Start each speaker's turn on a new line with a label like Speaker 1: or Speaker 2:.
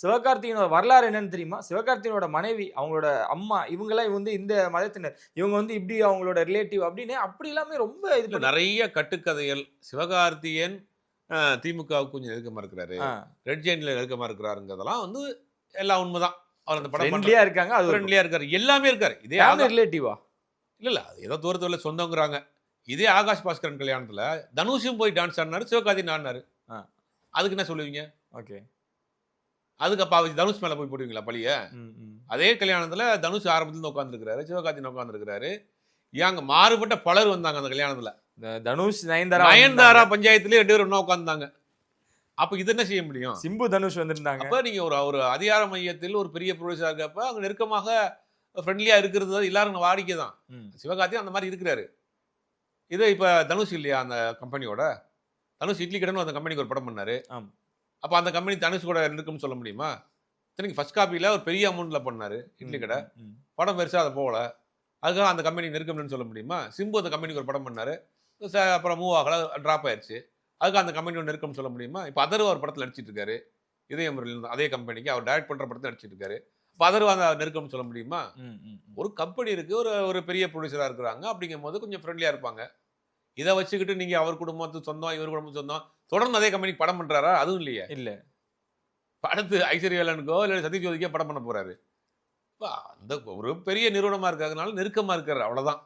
Speaker 1: சிவகார்த்திகேயனோட வரலாறு என்னன்னு தெரியுமா? சிவகார்த்திகேயனோட மனைவி, அவங்களோட அம்மா இவங்கலாம் வந்து இந்த மதத்தினர். இவங்க வந்து இப்படி அவங்களோட ரிலேட்டிவ் அப்படின்னு அப்படி எல்லாமே ரொம்ப இது
Speaker 2: இல்ல
Speaker 1: பண்ணி
Speaker 2: நெறைய கட்டுக்கதைகள். சிவகார்த்திகேயன் திமுகவுக்கு கொஞ்சம் நெருக்கமா இருக்கிறாரு.
Speaker 1: ஆ
Speaker 2: ரெட் ஜெயின்ட்ல நெருக்கமா இருக்கிறாருங்கிறதெல்லாம் வந்து எல்லாம் உண்மதான். அவர் அந்த படம் பண்ற
Speaker 1: ஃப்ரெண்ட்லியா இருக்காங்க. அது ஒரு
Speaker 2: ஃப்ரெண்ட்லியா இருக்காரு. எல்லாமே இருக்காரு. இதே
Speaker 1: ஃபேமிலி ரிலேட்டிவா?
Speaker 2: இல்ல. அது ஏதோ தூரத்துல சொந்தங்கிறாங்க. இதே ஆகாஷ் பாஸ்கரன் கல்யாணத்துல தனுஷும் போய் டான்ஸ் ஆடுனாரு, சிவகார்த்திகேயன் ஆடுனாரு.
Speaker 1: ஆ
Speaker 2: அதுக்கு என்ன சொல்லுவீங்க?
Speaker 1: ஓகே.
Speaker 2: அதுக்கு அப்ப தனுஷ் மேல போய் போடுவீங்களா பழிய?
Speaker 1: ம், ம்.
Speaker 2: அதே கல்யாணத்துல தனுஷ் ஆரம்பத்துல இருந்து உட்கார்ந்திருக்கிறாரு. சிவகார்த்திகேயன் உட்கார்ந்திருக்கிறாரு. அங்க மாறுபட்ட பலர் வந்தாங்க அந்த கல்யாணத்துல.
Speaker 1: இந்த தனுஷ், நயன்தாரா
Speaker 2: நயன்தாரா
Speaker 1: வந்திருந்தாங்க.
Speaker 2: பஞ்சாயத்துலயே 2 பேரும் ஒண்ணா உட்கார்ந்தாங்க. அப்ப இது என்ன செய்ய முடியும்?
Speaker 1: சிம்பு, தனுஷ் வந்திருந்தாங்க.
Speaker 2: அப்ப நீங்க ஒரு ஒரு அதிகார மையத்தில் ஒரு பெரிய ப்ரொடியூசரா இருக்கப்ப அங்க நெருக்கமாக ஃப்ரெண்ட்லியா இருக்கிறது எல்லாரும் வாடிக்கை தான்.
Speaker 1: ம்.
Speaker 2: சிவகார்த்திகேயன் அந்த மாதிரி இருக்கிறாரு. இது இப்ப தனுஷ் இல்லையா அந்த கம்பெனியோட? தனுஷ் இட்லி கடன்னு அந்த கம்பெனிக்கு ஒரு படம் பண்ணாரு.
Speaker 1: ஆமா.
Speaker 2: அப்ப அந்த கம்பெனி தனுஷ் கூட இருக்குன்னு சொல்ல முடியுமா? இத்தனைக்கும் ஃபர்ஸ்ட் காப்பில ஒரு பெரிய அமௌண்ட்ல பண்ணாரு இட்லி கடை.
Speaker 1: ம், ம்.
Speaker 2: படம் பெருசா அது போகல. அதுக்காக அந்த கம்பெனி நெருக்கம்னு சொல்ல முடியுமா? சிம்பு அந்த கம்பெனிக்கு ஒரு படம் பண்ணாரு. அப்புறம் மூவ் ஆகல, டிராப் ஆயிருச்சு. அதுக்கு அந்த கம்பெனியோட நெருக்கம்னு சொல்ல முடியுமா? இப்ப அதர்வா ஒரு படத்துல நடிச்சிட்டு இருக்காரு. இதயம் முரளின்னு அதே கம்பெனிக்கு அவர் டைரக்ட் பண்ற படத்துல நடிச்சிட்டு இருக்காரு. அப்ப அதர்வா அந்த நெருக்கம்னு சொல்ல முடியுமா?
Speaker 1: ம், ம், ம்.
Speaker 2: ஒரு கம்பெனி இருக்கு. ஒரு ஒரு பெரிய ப்ரொடியூசரா இருக்கிறாங்க. அப்படிங்கும்போது கொஞ்சம் ஃப்ரெண்ட்லியா இருப்பாங்க. இத வச்சுக்கிட்டு நீங்க அவர் குடும்பத்து சொந்தம், இவர் குடும்பத்து சொந்தம், தொடர்ந்து அதே கம்பெனிக்கு படம் பண்றாரா? அதுவும் இல்லையே.
Speaker 1: இல்ல.
Speaker 2: அடுத்து ஐஸ்வர்யா ராயனுக்கோ இல்ல சத்யஜோதிக்கோ படம் பண்ண போறாரு. அப்ப அந்த ஒரு பெரிய நிறுவனமா இருக்கிறதுனால நெருக்கமா இருக்காரு. அவ்வளவுதான்.